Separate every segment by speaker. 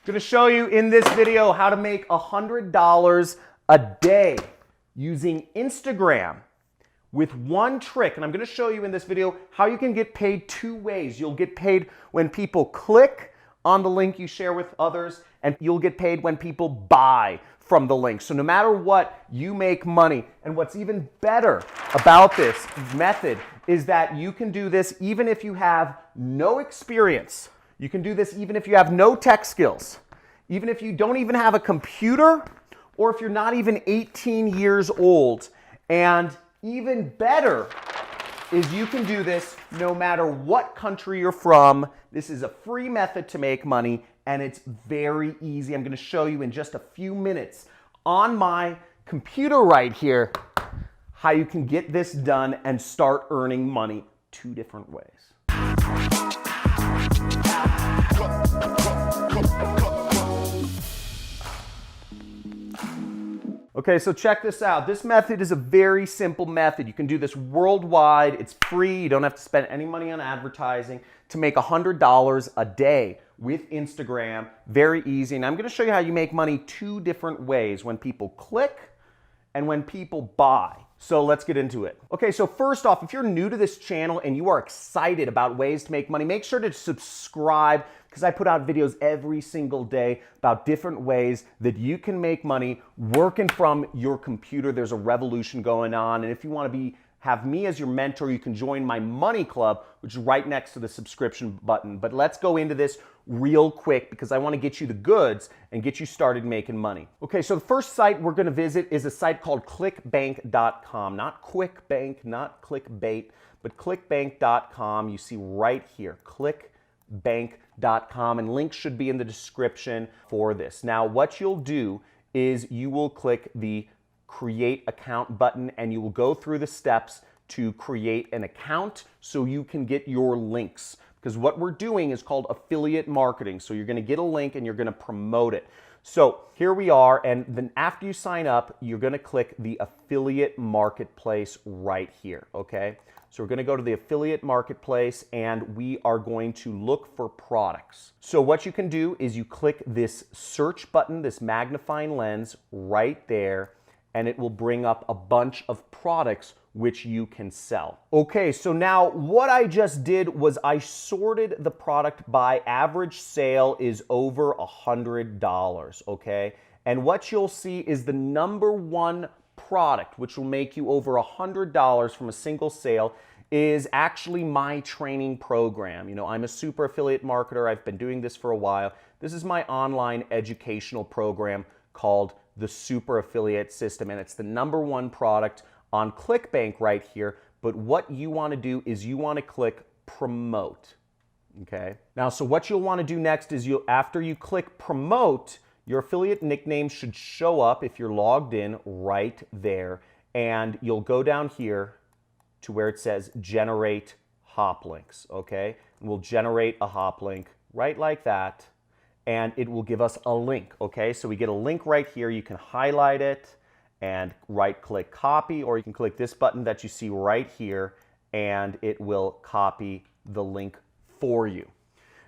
Speaker 1: I'm going to show you in this video how to make $100 a day using Instagram with one trick. And I'm going to show you in this video how you can get paid two ways. You'll get paid when people click on the link you share with others, and you'll get paid when people buy from the link. So no matter what, you make money. And what's even better about this method is that you can do this even if you have no experience. You can do this even if you have no tech skills, even if you don't even have a computer, or if you're not even 18 years old. And even better is you can do this no matter what country you're from. This is a free method to make money, and it's very easy. I'm going to show you in just a few minutes on my computer right here how you can get this done and start earning money two different ways. Okay, so check this out. This method is a very simple method. You can do this worldwide. It's free. You don't have to spend any money on advertising to make $100 a day with Instagram. Very easy. And I'm going to show you how you make money two different ways: when people click and when people buy. So let's get into it. Okay, so first off, if you're new to this channel and you are excited about ways to make money, make sure to subscribe, because I put out videos every single day about different ways that you can make money working from your computer. There's a revolution going on. And if you want to have me as your mentor, you can join my money club, which is right next to the subscription button. But let's go into this real quick because I want to get you the goods and get you started making money. Okay, so the first site we're going to visit is a site called ClickBank.com. Not QuickBank, not clickbait, but ClickBank.com. You see right here, ClickBank.com, and links should be in the description for this. Now, what you'll do is you will click the Create Account button, and you will go through the steps to create an account so you can get your links. Because what we're doing is called affiliate marketing. So you're going to get a link and you're going to promote it. So here we are, and then after you sign up, you're going to click the affiliate marketplace right here, okay? So we're going to go to the affiliate marketplace and we are going to look for products. So what you can do is you click this search button, this magnifying lens right there, and it will bring up a bunch of products which you can sell. Okay, so now what I just did was I sorted the product by average sale is over $100, okay? And what you'll see is the number one product, which will make you over $100 from a single sale, is actually my training program. You know, I'm a super affiliate marketer. I've been doing this for a while. This is my online educational program called the Super Affiliate System, and it's the number one product on ClickBank right here. But what you want to do is you want to click promote. Okay. Now, so what you'll want to do next is after you click promote, your affiliate nickname should show up if you're logged in right there, and you'll go down here to where it says generate hop links. Okay. And we'll generate a hop link right like that, and it will give us a link. Okay. So we get a link right here. You can highlight it and right click copy, or you can click this button that you see right here and it will copy the link for you.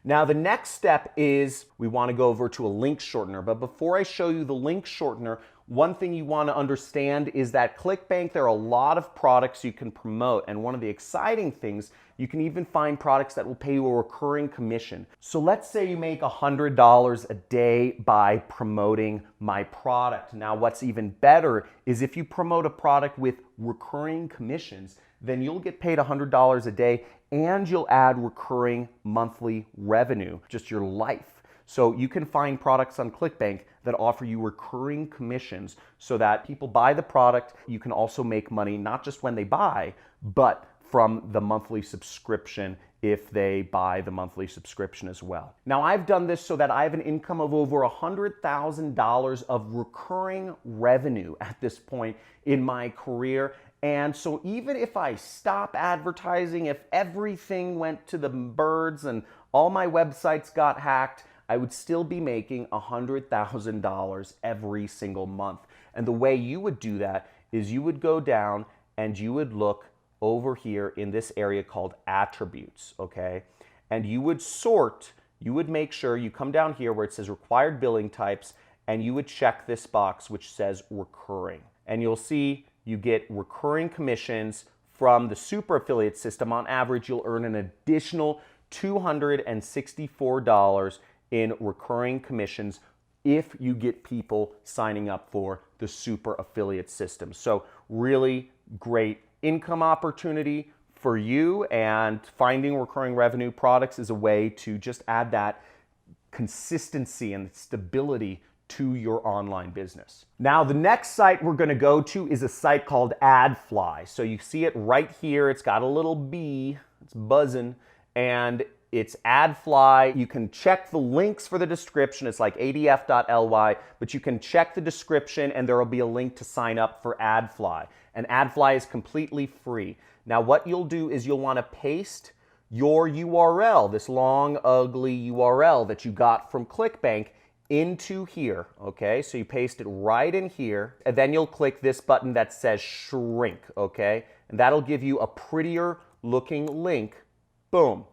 Speaker 1: Now the next step is we want to go over to a link shortener, but before I show you the link shortener, one thing you want to understand is that ClickBank, there are a lot of products you can promote, and one of the exciting things, you can even find products that will pay you a recurring commission. So let's say you make $100 a day by promoting my product. Now what's even better is if you promote a product with recurring commissions, then you'll get paid $100 a day and you'll add recurring monthly revenue, just your life. So you can find products on ClickBank that offer you recurring commissions so that people buy the product. You can also make money not just when they buy, but from the monthly subscription if they buy the monthly subscription as well. Now I've done this so that I have an income of over $100,000 of recurring revenue at this point in my career. And so even if I stop advertising, if everything went to the birds and all my websites got hacked, I would still be making $100,000 every single month. And the way you would do that is you would go down and you would look over here in this area called attributes, okay? And you would sort you would make sure you come down here where it says required billing types, and you would check this box which says recurring. And you'll see you get recurring commissions from the super affiliate system. On average, you'll earn an additional $264 in recurring commissions if you get people signing up for the super affiliate system. So really great income opportunity for you, and finding recurring revenue products is a way to just add that consistency and stability to your online business. Now, the next site we're going to go to is a site called AdFly. So you see it right here. It's got a little bee. It's buzzing. And it's AdFly. You can check the links for the description. It's like adf.ly, but you can check the description and there will be a link to sign up for AdFly. And AdFly is completely free. Now, what you'll do is you'll want to paste your URL, this long, ugly URL that you got from ClickBank, into here, okay? So you paste it right in here, and then you'll click this button that says shrink, okay? And that'll give you a prettier looking link, boom,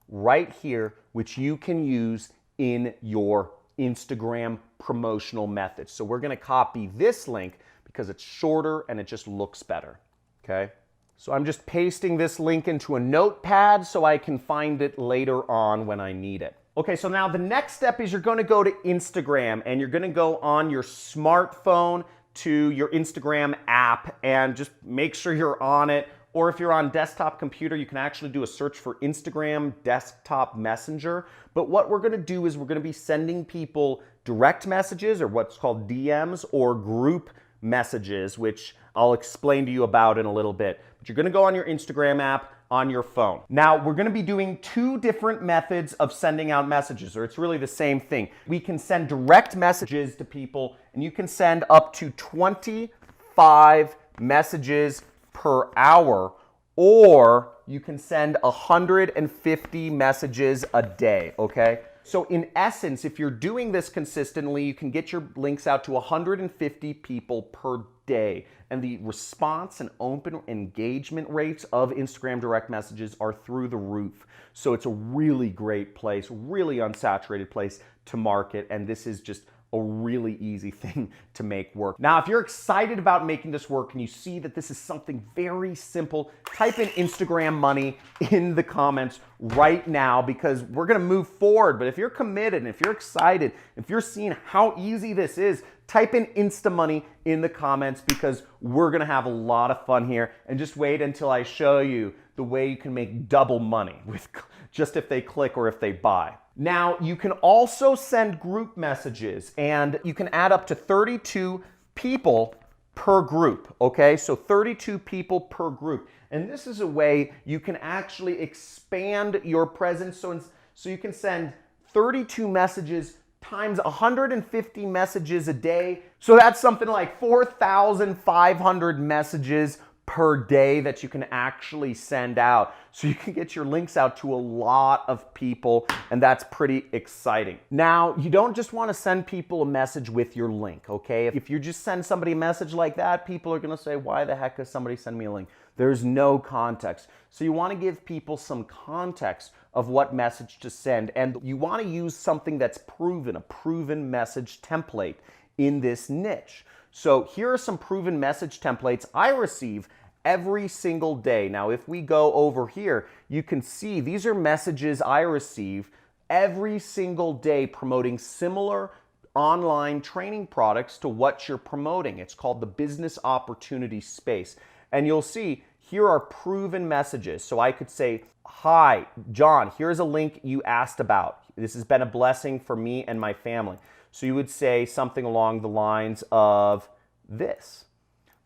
Speaker 1: right here, which you can use in your Instagram promotional methods. So we're gonna copy this link because it's shorter and it just looks better, okay? So I'm just pasting this link into a notepad so I can find it later on when I need it. Okay, so now the next step is you're going to go to Instagram, and you're going to go on your smartphone to your Instagram app and just make sure you're on it. Or if you're on desktop computer, you can actually do a search for Instagram desktop messenger. But what we're going to do is we're going to be sending people direct messages, or what's called DMs, or group messages, which I'll explain to you about in a little bit. But you're going to go on your Instagram app on your phone. Now, we're going to be doing two different methods of sending out messages, or it's really the same thing. We can send direct messages to people, and you can send up to 25 messages per hour, or you can send 150 messages a day, okay? So in essence, if you're doing this consistently, you can get your links out to 150 people per day. And the response and open engagement rates of Instagram direct messages are through the roof. So it's a really great place, really unsaturated place to market. And this is just a really easy thing to make work. Now, if you're excited about making this work and you see that this is something very simple, type in Instagram money in the comments right now, because we're gonna move forward. But if you're committed and if you're excited, if you're seeing how easy this is, type in Insta money in the comments, because we're gonna have a lot of fun here. And just wait until I show you the way you can make double money with just if they click or if they buy. Now, you can also send group messages, and you can add up to 32 people per group, okay? So 32 people per group. And this is a way you can actually expand your presence. So you can send 32 messages times 150 messages a day. So that's something like 4,500 messages per day that you can actually send out. So you can get your links out to a lot of people, and that's pretty exciting. Now, you don't just want to send people a message with your link, okay? If you just send somebody a message like that, people are going to say, why the heck does somebody send me a link? There's no context. So you want to give people some context of what message to send, and you want to use something that's proven, a proven message template in this niche. So here are some proven message templates I receive every single day. Now, if we go over here, you can see these are messages I receive every single day promoting similar online training products to what you're promoting. It's called the business opportunity space. And you'll see here are proven messages. So I could say, hi, John, here's a link you asked about. This has been a blessing for me and my family. So you would say something along the lines of this.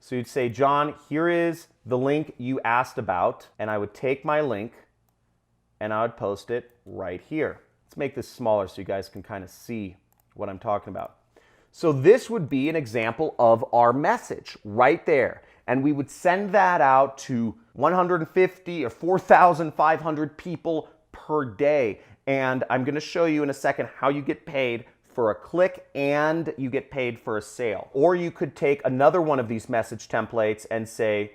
Speaker 1: So you'd say, John, here is the link you asked about, and I would take my link and I would post it right here. Let's make this smaller so you guys can kind of see what I'm talking about. So this would be an example of our message right there. And we would send that out to 150 or 4,500 people per day. And I'm going to show you in a second how you get paid for a click and you get paid for a sale. Or you could take another one of these message templates and say,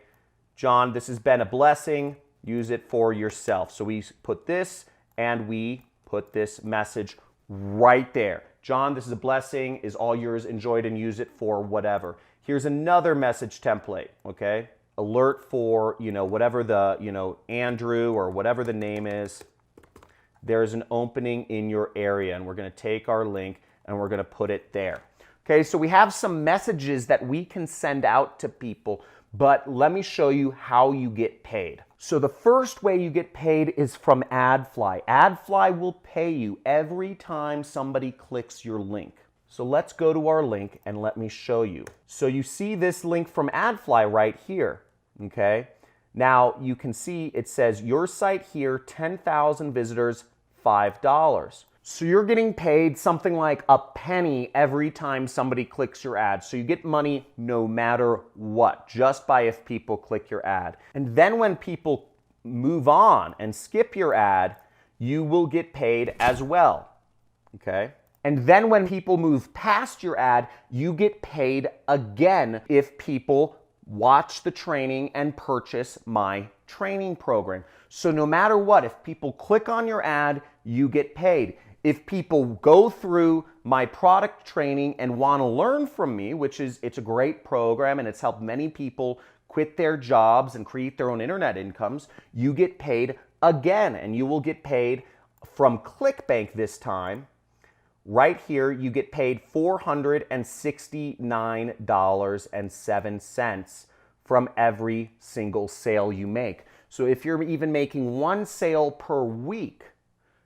Speaker 1: John, this has been a blessing. Use it for yourself. So we put this and we put this message right there. John, this is a blessing, is all yours, enjoy it and use it for whatever. Here's another message template, okay? Alert for, whatever the, Andrew or whatever the name is. There's an opening in your area, and we're going to take our link and we're going to put it there. Okay, so we have some messages that we can send out to people, but let me show you how you get paid. So the first way you get paid is from AdFly. AdFly will pay you every time somebody clicks your link. So let's go to our link and let me show you. So you see this link from AdFly right here, okay? Now you can see it says your site here, 10,000 visitors, $5. So you're getting paid something like a penny every time somebody clicks your ad. So you get money no matter what, just by if people click your ad. And then when people move on and skip your ad, you will get paid as well, okay? And then when people move past your ad, you get paid again if people watch the training and purchase my training program. So no matter what, if people click on your ad, you get paid. If people go through my product training and want to learn from me, it's a great program and it's helped many people quit their jobs and create their own internet incomes, you get paid again, and you will get paid from ClickBank this time. Right here, you get paid $469.07 from every single sale you make. So if you're even making one sale per week,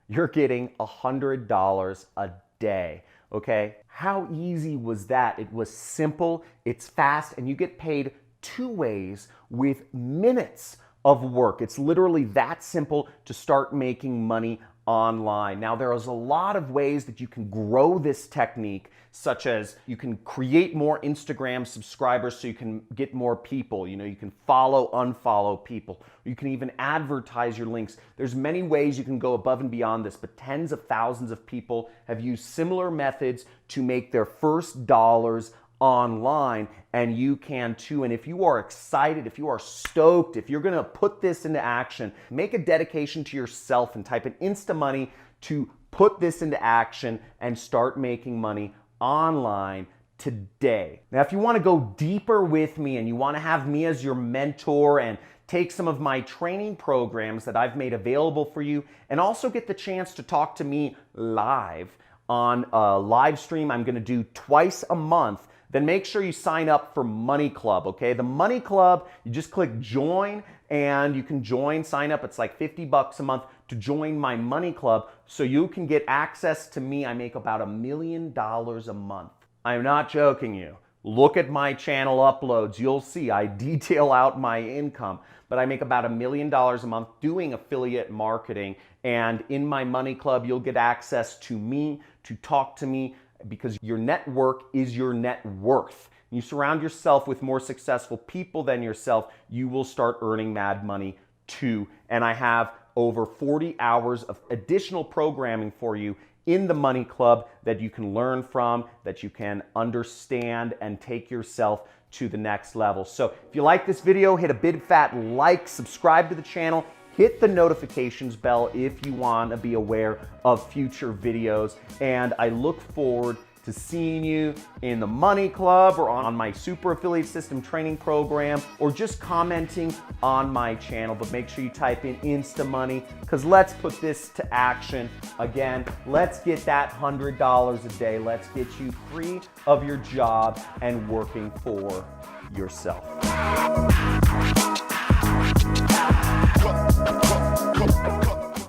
Speaker 1: you're getting $100 a day, okay? How easy was that? It was simple, it's fast, and you get paid 2 ways with minutes of work. It's literally that simple to start making money online. Now, there is a lot of ways that you can grow this technique, such as you can create more Instagram subscribers so you can get more people. You can follow, unfollow people. You can even advertise your links. There's many ways you can go above and beyond this, but tens of thousands of people have used similar methods to make their first dollars online, and you can too. And if you are excited, if you are stoked, if you're gonna put this into action, make a dedication to yourself and type in Insta Money to put this into action and start making money online today. Now, if you want to go deeper with me and you want to have me as your mentor and take some of my training programs that I've made available for you and also get the chance to talk to me live on a live stream I'm going to do twice a month, then make sure you sign up for Money Club, okay? The Money Club, you just click join and you can join, sign up. It's like $50 a month to join my Money Club so you can get access to me. I make about $1 million a month. I'm not joking you. Look at my channel uploads. You'll see I detail out my income, but I make about $1 million a month doing affiliate marketing. And in my Money Club, you'll get access to me, to talk to me, because your network is your net worth. You surround yourself with more successful people than yourself, you will start earning mad money too. And I have over 40 hours of additional programming for you in the Money Club that you can learn from, that you can understand and take yourself to the next level. So if you like this video, hit a big fat like, subscribe to the channel, hit the notifications bell if you want to be aware of future videos. And I look forward to seeing you in the Money Club or on my Super Affiliate System training program, or just commenting on my channel. But make sure you type in Insta Money, because let's put this to action. Again, let's get that $100 a day. Let's get you free of your job and working for yourself.